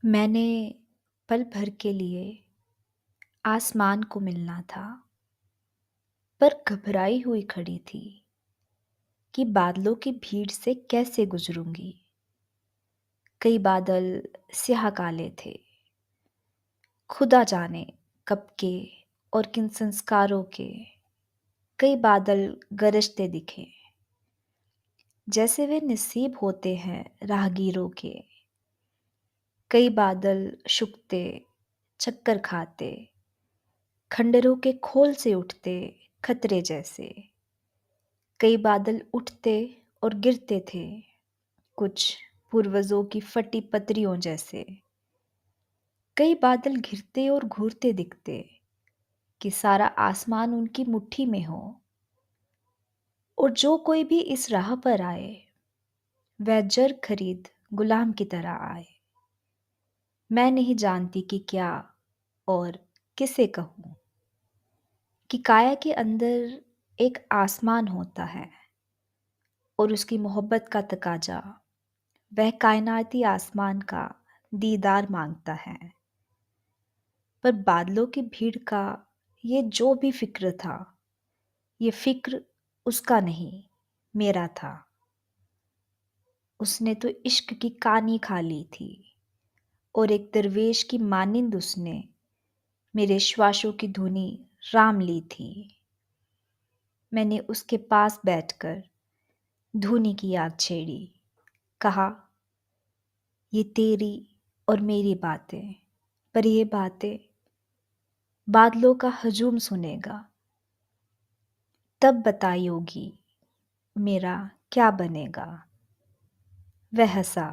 मैंने पल भर के लिए आसमान को मिलना था, पर घबराई हुई खड़ी थी कि बादलों की भीड़ से कैसे गुजरूंगी। कई बादल स्याह काले थे, खुदा जाने कब के और किन संस्कारों के। कई बादल गरजते दिखे, जैसे वे नसीब होते हैं राहगीरों के। कई बादल शुकते, चक्कर खाते, खंडरों के खोल से उठते खतरे जैसे। कई बादल उठते और गिरते थे, कुछ पूर्वजों की फटी पतरियों जैसे। कई बादल घिरते और घूरते दिखते कि सारा आसमान उनकी मुट्ठी में हो। और जो कोई भी इस राह पर आए, वह जर खरीद गुलाम की तरह आए। मैं नहीं जानती कि क्या और किसे कहूँ, कि काया के अंदर एक आसमान होता है और उसकी मोहब्बत का तकाजा वह कायनाती आसमान का दीदार मांगता है। पर बादलों की भीड़ का ये जो भी फिक्र था, ये फिक्र उसका नहीं, मेरा था। उसने तो इश्क की कानी खा ली थी, और एक दरवेश की मानिंद उसने मेरे श्वासों की धुनी राम ली थी। मैंने उसके पास बैठकर धुनी की याद छेड़ी, कहा ये तेरी और मेरी बातें, पर ये बातें बादलों का हजूम सुनेगा। तब बताइयोगी मेरा क्या बनेगा। वह हंसा,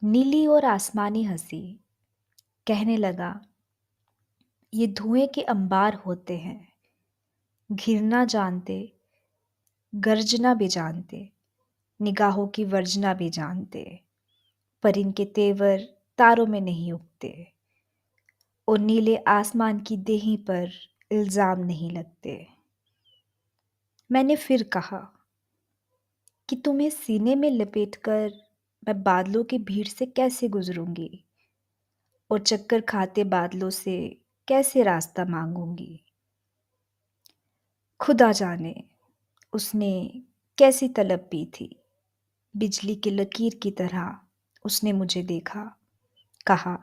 नीली और आसमानी हंसी, कहने लगा ये धुएं के अंबार होते हैं, घिरना जानते, गर्जना भी जानते, निगाहों की वर्जना भी जानते, पर इनके तेवर तारों में नहीं उगते, और नीले आसमान की देही पर इल्जाम नहीं लगते। मैंने फिर कहा कि तुम्हें सीने में लपेटकर मैं बादलों की भीड़ से कैसे गुजरूंगी, और चक्कर खाते बादलों से कैसे रास्ता मांगूंगी। खुदा जाने उसने कैसी तलब पी थी। बिजली की लकीर की तरह उसने मुझे देखा, कहा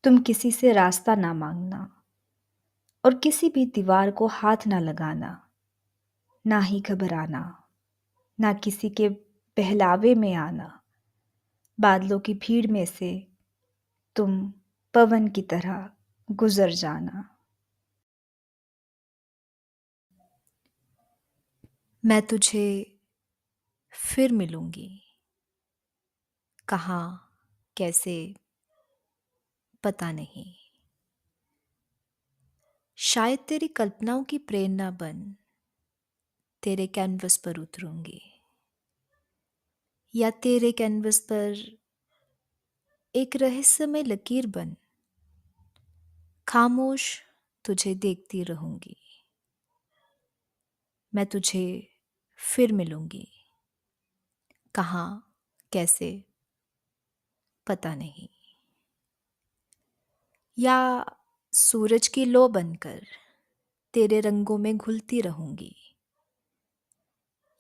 तुम किसी से रास्ता ना मांगना, और किसी भी दीवार को हाथ ना लगाना, ना ही घबराना, ना किसी के बहलावे में आना। बादलों की भीड़ में से तुम पवन की तरह गुजर जाना। मैं तुझे फिर मिलूंगी, कहाँ, कैसे, पता नहीं। शायद तेरी कल्पनाओं की प्रेरणा बन तेरे कैनवस पर उतरूंगी, या तेरे कैनवस पर एक रहस्यमय लकीर बन खामोश तुझे देखती रहूंगी। मैं तुझे फिर मिलूंगी, कहाँ, कैसे, पता नहीं। या सूरज की लौ बनकर तेरे रंगों में घुलती रहूंगी,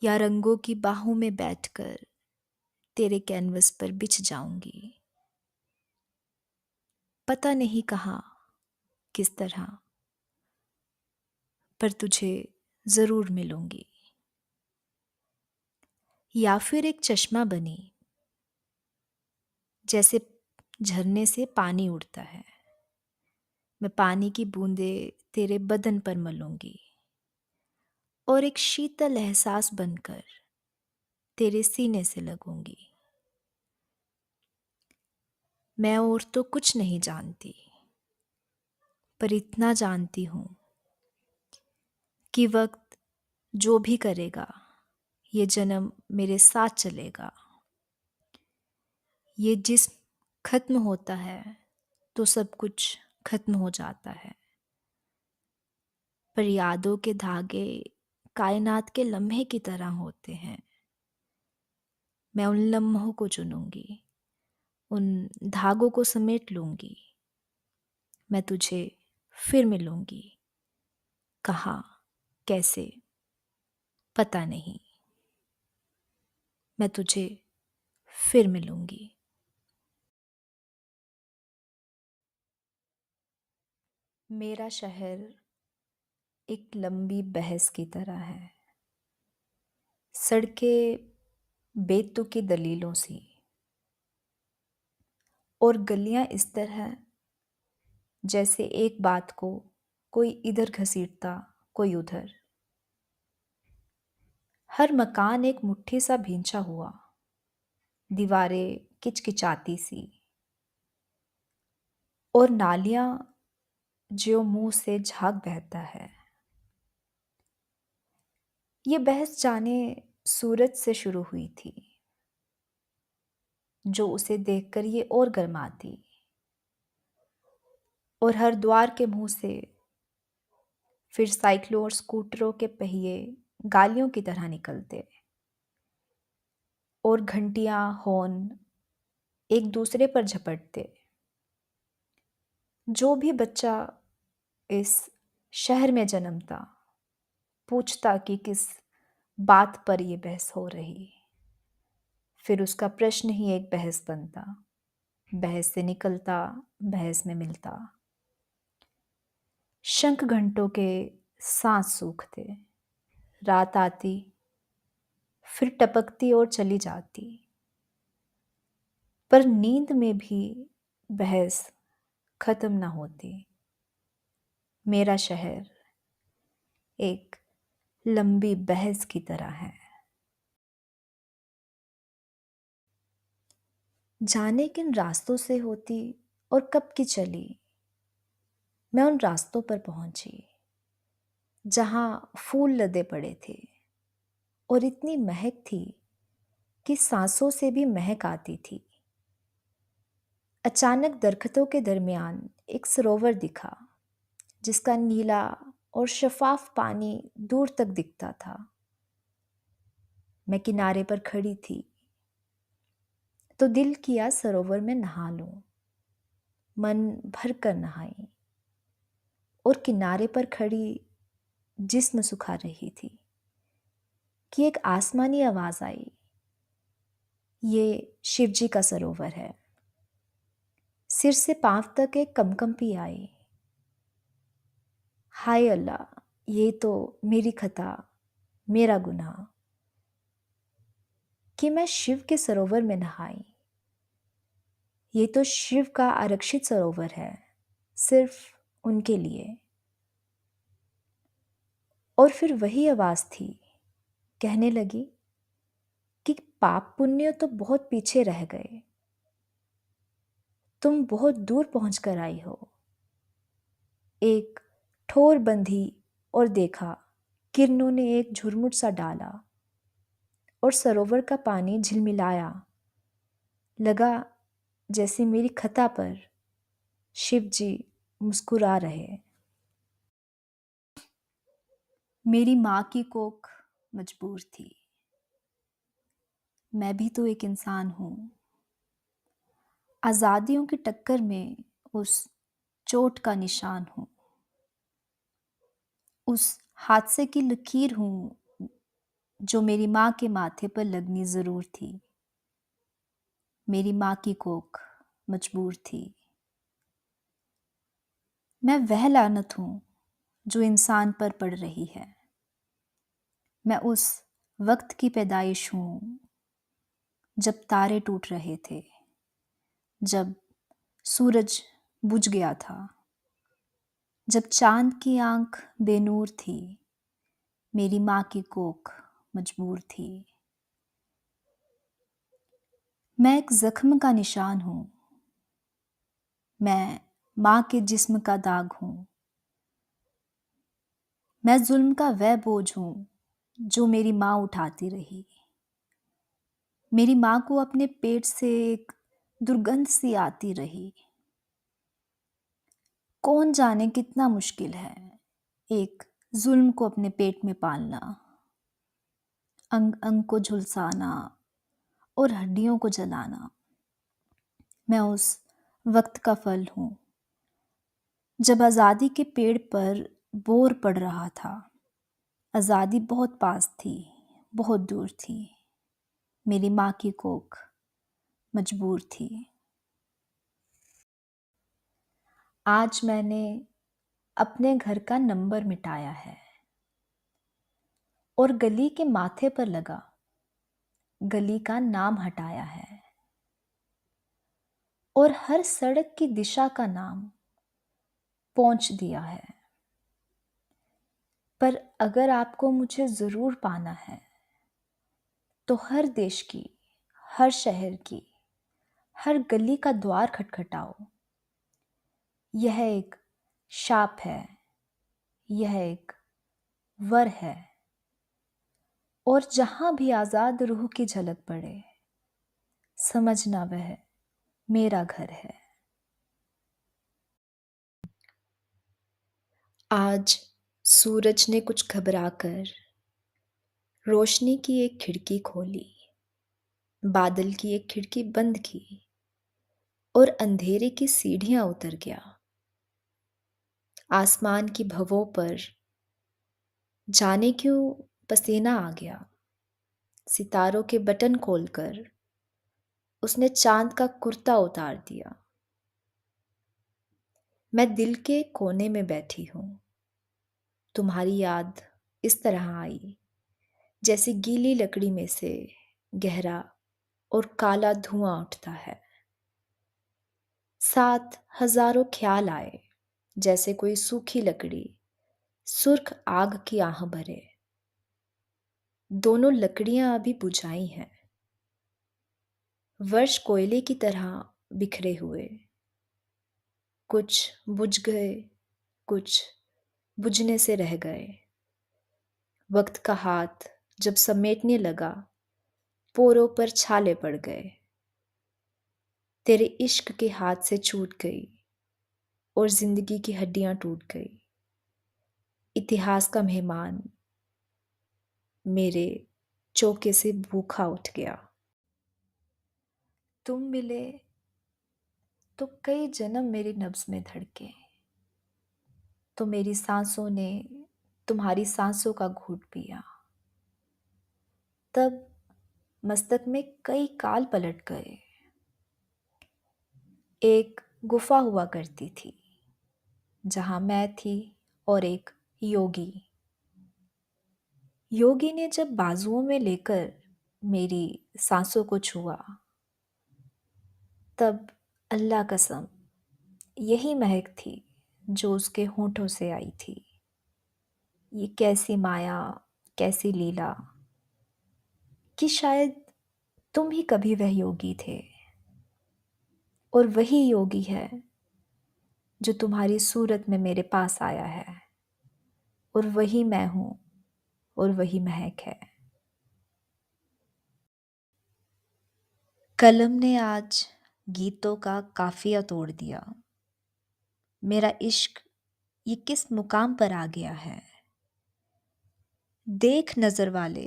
या रंगों की बाहों में बैठकर तेरे कैनवस पर बिछ जाऊंगी। पता नहीं कहाँ, किस तरह, पर तुझे जरूर मिलूंगी। या फिर एक चश्मा बनी, जैसे झरने से पानी उड़ता है। मैं पानी की बूंदें तेरे बदन पर मलूंगी, और एक शीतल एहसास बनकर तेरे सीने से लगूंगी। मैं और तो कुछ नहीं जानती, पर इतना जानती हूँ कि वक्त जो भी करेगा, ये जन्म मेरे साथ चलेगा। ये जिस्म खत्म होता है तो सब कुछ खत्म हो जाता है, पर यादों के धागे कायनात के लम्हे की तरह होते हैं। मैं उन लम्हों को चुनूंगी, उन धागों को समेट लूँगी। मैं तुझे फिर मिलूँगी। कहाँ, कैसे, पता नहीं। मैं तुझे फिर मिलूँगी। मेरा शहर एक लंबी बहस की तरह है। सड़कें बेतुकी दलीलों सी और गलियां इस तरह जैसे एक बात को कोई इधर घसीटता, कोई उधर। हर मकान एक मुट्ठी सा भींचा हुआ, दीवारें किचकिचाती सी और नालियां जो मुंह से झाग बहता है। ये बहस जाने सूरज से शुरू हुई थी, जो उसे देखकर ये और गर्माती, और हर द्वार के मुंह से फिर साइकिलों और स्कूटरों के पहिए गालियों की तरह निकलते और घंटियां हॉर्न एक दूसरे पर झपटते। जो भी बच्चा इस शहर में जन्मता पूछता कि किस बात पर ये बहस हो रही। फिर उसका प्रश्न ही एक बहस बनता, बहस से निकलता, बहस में मिलता। शंख घंटों के सांस सूखते, रात आती, फिर टपकती और चली जाती। पर नींद में भी बहस खत्म न होती। मेरा शहर एक लंबी बहस की तरह है। जाने किन रास्तों से होती और कब की चली, मैं उन रास्तों पर पहुंची जहां फूल लदे पड़े थे और इतनी महक थी कि सांसों से भी महक आती थी। अचानक दरख्तों के दरमियान एक सरोवर दिखा, जिसका नीला और शफाफ पानी दूर तक दिखता था। मैं किनारे पर खड़ी थी तो दिल किया सरोवर में नहा लूं। मन भर कर नहाई और किनारे पर खड़ी जिस्म सुखा रही थी कि एक आसमानी आवाज आई, ये शिवजी का सरोवर है। सिर से पांव तक एक कंपकंपी आई। हाय अल्लाह, ये तो मेरी खता, मेरा गुनाह कि मैं शिव के सरोवर में नहाई। ये तो शिव का आरक्षित सरोवर है, सिर्फ उनके लिए। और फिर वही आवाज थी, कहने लगी कि पाप पुण्य तो बहुत पीछे रह गए, तुम बहुत दूर पहुंच कर आई हो। एक ठोर बंधी और देखा, किरणों ने एक झुरमुट सा डाला और सरोवर का पानी झिलमिलाया। लगा जैसे मेरी खता पर शिव जी मुस्कुरा रहे। मेरी माँ की कोख मजबूर थी। मैं भी तो एक इंसान हूं। आजादियों की टक्कर में उस चोट का निशान हूं। उस हादसे की लकीर हूं जो मेरी माँ के माथे पर लगनी जरूर थी। मेरी माँ की कोख मजबूर थी। मैं वह लानत हूं जो इंसान पर पड़ रही है। मैं उस वक्त की पैदाइश हूं जब तारे टूट रहे थे, जब सूरज बुझ गया था, जब चांद की आंख बेनूर थी। मेरी माँ की कोख मजबूर थी। मैं एक जख्म का निशान हूं। मैं माँ के जिस्म का दाग हूं। मैं जुल्म का वह बोझ हूं जो मेरी माँ उठाती रही। मेरी माँ को अपने पेट से एक दुर्गंध सी आती रही। कौन जाने कितना मुश्किल है एक जुल्म को अपने पेट में पालना, अंग अंग को झुलसाना और हड्डियों को जलाना। मैं उस वक्त का फल हूँ जब आज़ादी के पेड़ पर बोर पड़ रहा था। आज़ादी बहुत पास थी, बहुत दूर थी। मेरी माँ की कोख मजबूर थी। आज मैंने अपने घर का नंबर मिटाया है और गली के माथे पर लगा गली का नाम हटाया है और हर सड़क की दिशा का नाम पहुंच दिया है। पर अगर आपको मुझे जरूर पाना है तो हर देश की, हर शहर की, हर गली का द्वार खटखटाओ। यह एक शाप है, यह एक वर है, और जहां भी आजाद रूह की झलक पड़े, समझना वह मेरा घर है। आज सूरज ने कुछ घबराकर रोशनी की एक खिड़की खोली, बादल की एक खिड़की बंद की और अंधेरे की सीढ़ियां उतर गया। आसमान की भवों पर जाने क्यों पसीना आ गया। सितारों के बटन खोलकर उसने चांद का कुर्ता उतार दिया। मैं दिल के कोने में बैठी हूँ। तुम्हारी याद इस तरह आई जैसे गीली लकड़ी में से गहरा और काला धुआं उठता है। साथ हजारों ख्याल आए जैसे कोई सूखी लकड़ी सुर्ख आग की आह भरे। दोनों लकड़ियां अभी बुझाई हैं, वर्ष कोयले की तरह बिखरे हुए। कुछ बुझ गए, कुछ बुझने से रह गए। वक्त का हाथ जब समेटने लगा, पोरों पर छाले पड़ गए। तेरे इश्क के हाथ से छूट गई और जिंदगी की हड्डियां टूट गई। इतिहास का मेहमान मेरे चौके से भूखा उठ गया। तुम मिले तो कई जन्म मेरी नब्ज में धड़के, तो मेरी सांसों ने तुम्हारी सांसों का घूंट पिया। तब मस्तक में कई काल पलट गए। एक गुफा हुआ करती थी जहां मैं थी और एक योगी। योगी ने जब बाजुओं में लेकर मेरी सांसों को छुआ, तब अल्लाह कसम यही महक थी जो उसके होठों से आई थी। ये कैसी माया, कैसी लीला, कि शायद तुम ही कभी वह योगी थे और वही योगी है जो तुम्हारी सूरत में मेरे पास आया है। और वही मैं हूं और वही महक है। कलम ने आज गीतों का काफिया तोड़ दिया। मेरा इश्क ये किस मुकाम पर आ गया है। देख नजर वाले,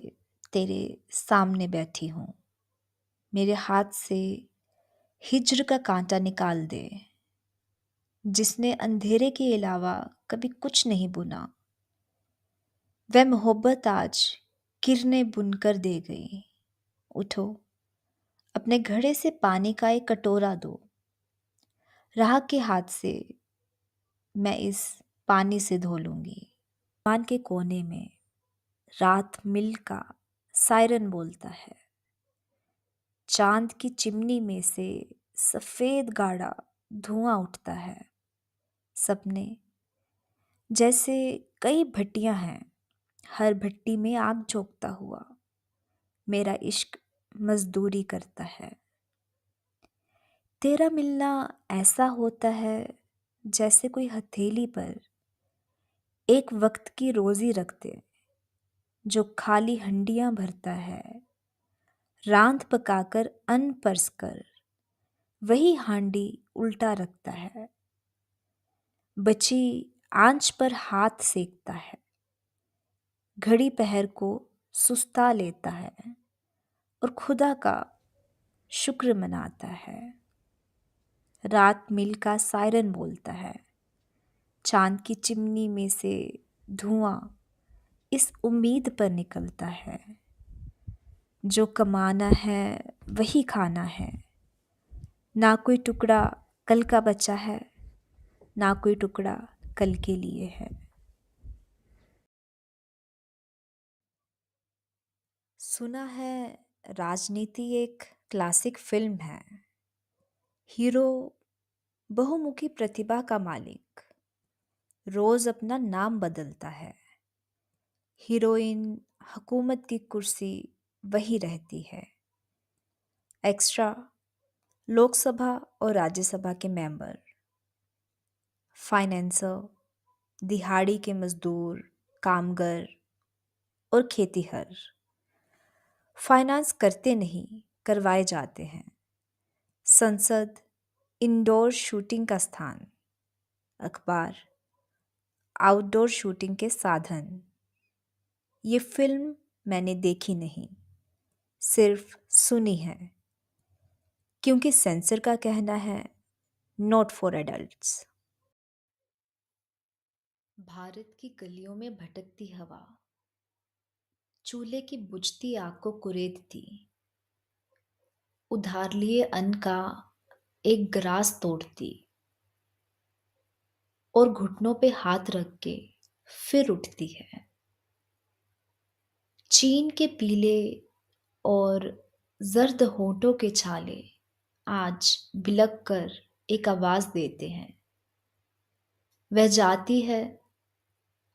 तेरे सामने बैठी हूं। मेरे हाथ से हिज्र का कांटा निकाल दे, जिसने अंधेरे के अलावा कभी कुछ नहीं बुना। वह मोहब्बत आज किरणें बुनकर दे गई। उठो, अपने घड़े से पानी का एक कटोरा दो। राह के हाथ से मैं इस पानी से धो लूंगी। मान के कोने में रात मिल का सायरन बोलता है। चांद की चिमनी में से सफेद गाढ़ा धुआं उठता है। सपने जैसे कई भट्टियां हैं, हर भट्टी में आग झोंकता हुआ मेरा इश्क मजदूरी करता है। तेरा मिलना ऐसा होता है जैसे कोई हथेली पर एक वक्त की रोजी रख दे, जो खाली हंडियां भरता है। रांत पकाकर अन्न परस कर वही हांडी उल्टा रखता है। बची आंच पर हाथ सेकता है। घड़ी पहर को सुस्ता लेता है और खुदा का शुक्र मनाता है। रात मिल का सायरन बोलता है। चांद की चिमनी में से धुआं इस उम्मीद पर निकलता है, जो कमाना है वही खाना है। ना कोई टुकड़ा कल का बचा है, ना कोई टुकड़ा कल के लिए है। सुना है राजनीति एक क्लासिक फिल्म है। हीरो बहुमुखी प्रतिभा का मालिक, रोज अपना नाम बदलता है। हीरोइन हुकूमत की कुर्सी वही रहती है। एक्स्ट्रा लोकसभा और राज्यसभा के मेंबर, फाइनेंसर, दिहाड़ी के मजदूर, कामगर और खेतीहर। फाइनेंस करते नहीं, करवाए जाते हैं। संसद इंडोर शूटिंग का स्थान, अखबार आउटडोर शूटिंग के साधन। ये फिल्म मैंने देखी नहीं, सिर्फ सुनी है, क्योंकि सेंसर का कहना है नॉट फॉर एडल्ट्स। भारत की गलियों में भटकती हवा चूल्हे की बुझती आग को कुरेदती। उधार लिए अन्न का एक ग्रास तोड़ती और घुटनों पे हाथ रख के फिर उठती है। चीन के पीले और जर्द होठों के छाले आज बिलक कर एक आवाज देते हैं। वह जाती है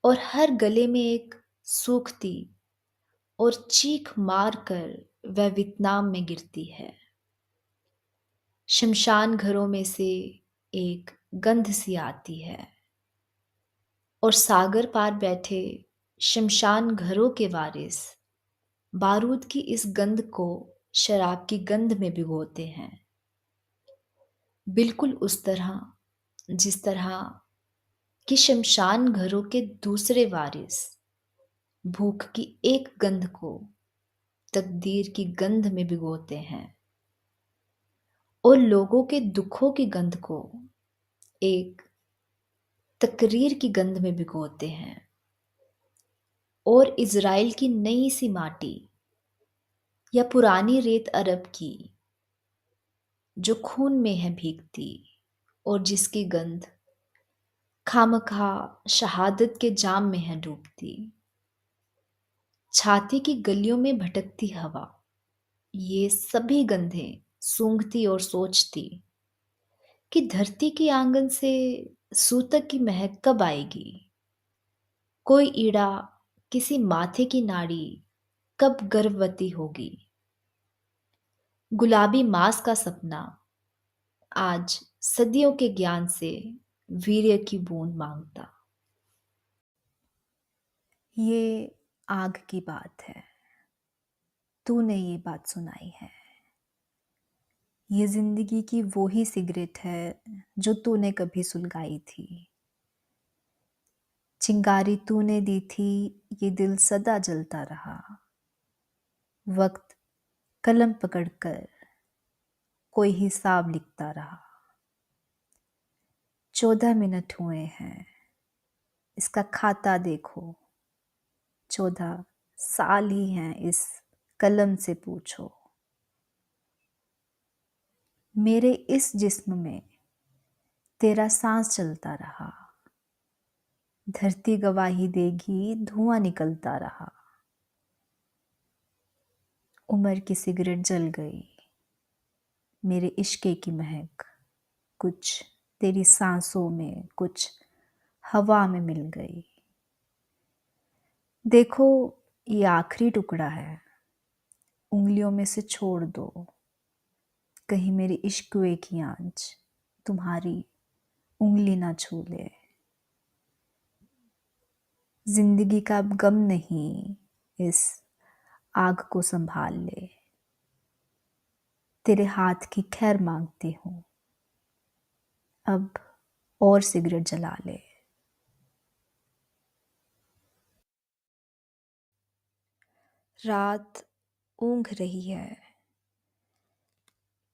और हर गले में एक सूखती और चीख मार कर वह वियतनाम में गिरती है। शमशान घरों में से एक गंध सी आती है और सागर पार बैठे शमशान घरों के वारिस बारूद की इस गंध को शराब की गंध में भिगोते हैं। बिल्कुल उस तरह जिस तरह कि शमशान घरों के दूसरे वारिस भूख की एक गंध को तकदीर की गंध में भिगोते हैं और लोगों के दुखों की गंध को एक तकरीर की गंध में भिगोते हैं। और इज़राइल की नई सी माटी या पुरानी रेत अरब की जो खून में है भीगती और जिसकी गंध खामखा शहादत के जाम में है डूबती। छाती की गलियों में भटकती हवा, ये सभी गंधें सूंघती और सोचती कि धरती की आंगन से सूतक की महक कब आएगी। कोई ईड़ा किसी माथे की नाड़ी कब गर्भवती होगी। गुलाबी मांस का सपना आज सदियों के ज्ञान से वीर्य की बूंद मांगता। ये आग की बात है, तूने ये बात सुनाई है। ये जिंदगी की वो ही सिगरेट है जो तूने कभी सुलगाई थी। चिंगारी तूने दी थी, ये दिल सदा जलता रहा। वक्त कलम पकड़कर कोई हिसाब लिखता रहा। 14 मिनट हुए हैं, इसका खाता देखो। 14 साल ही हैं इस कलम से पूछो। मेरे इस जिस्म में तेरा सांस चलता रहा। धरती गवाही देगी, धुआं निकलता रहा। उम्र की सिगरेट जल गई, मेरे इश्के की महक कुछ तेरी सांसों में, कुछ हवा में मिल गई। देखो, ये आखिरी टुकड़ा है, उंगलियों में से छोड़ दो। कहीं मेरी इश्क़ की आंच तुम्हारी उंगली ना छू ले। जिंदगी का अब गम नहीं, इस आग को संभाल ले। तेरे हाथ की खैर मांगती हूँ, अब और सिगरेट जला ले। रात ऊँघ रही है।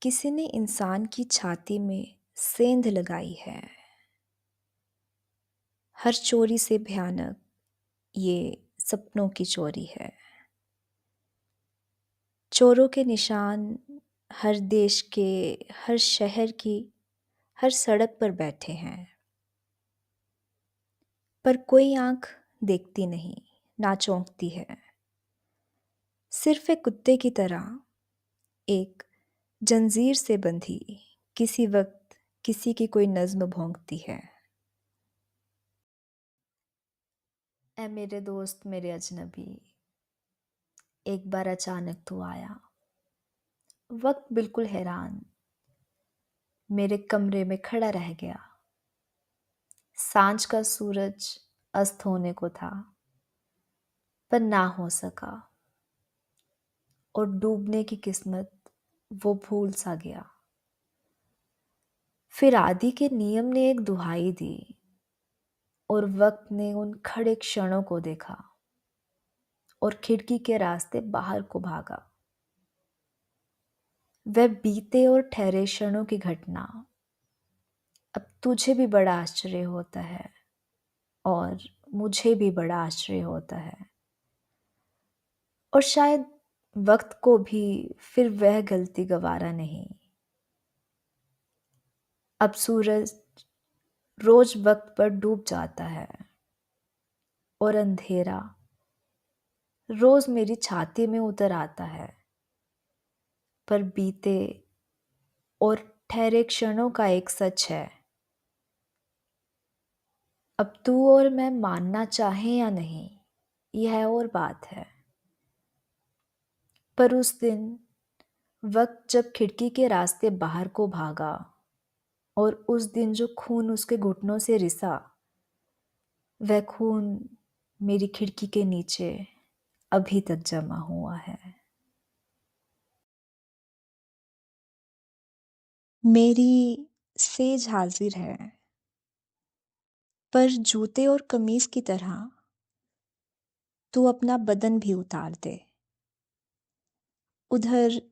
किसी ने इंसान की छाती में सेंध लगाई है। हर चोरी से भयानक ये सपनों की चोरी है। चोरों के निशान हर देश के, हर शहर की, हर सड़क पर बैठे हैं। पर कोई आंख देखती नहीं, ना चौंकती है। सिर्फ एक कुत्ते की तरह, एक जंजीर से बंधी, किसी वक्त किसी की कोई नज्म भोंकती है। ऐ मेरे दोस्त मेरे अजनबी, एक बार अचानक तू आया। वक्त बिल्कुल हैरान मेरे कमरे में खड़ा रह गया। सांझ का सूरज अस्त होने को था, पर ना हो सका, और डूबने की किस्मत वो भूल सा गया। फिर आदि के नियम ने एक दुहाई दी, और वक्त ने उन खड़े क्षणों को देखा और खिड़की के रास्ते बाहर को भागा। वह बीते और ठहरे क्षणों की घटना अब तुझे भी बड़ा आश्चर्य होता है, और मुझे भी बड़ा आश्चर्य होता है, और शायद वक्त को भी फिर वह गलती गवारा नहीं। अब सूरज रोज वक्त पर डूब जाता है, और अंधेरा रोज मेरी छाती में उतर आता है। पर बीते और ठहरे क्षणों का एक सच है, अब तू और मैं मानना चाहें या नहीं, यह और बात है। पर उस दिन वक्त जब खिड़की के रास्ते बाहर को भागा, और उस दिन जो खून उसके घुटनों से रिसा, वह खून मेरी खिड़की के नीचे अभी तक जमा हुआ है। मेरी सेज हाजिर है, पर जूते और कमीज की तरह तू अपना बदन भी उतार दे, उधर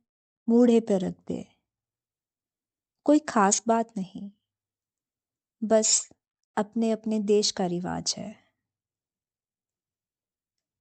मूढ़े पे रख दे। कोई खास बात नहीं, बस अपने अपने देश का रिवाज है।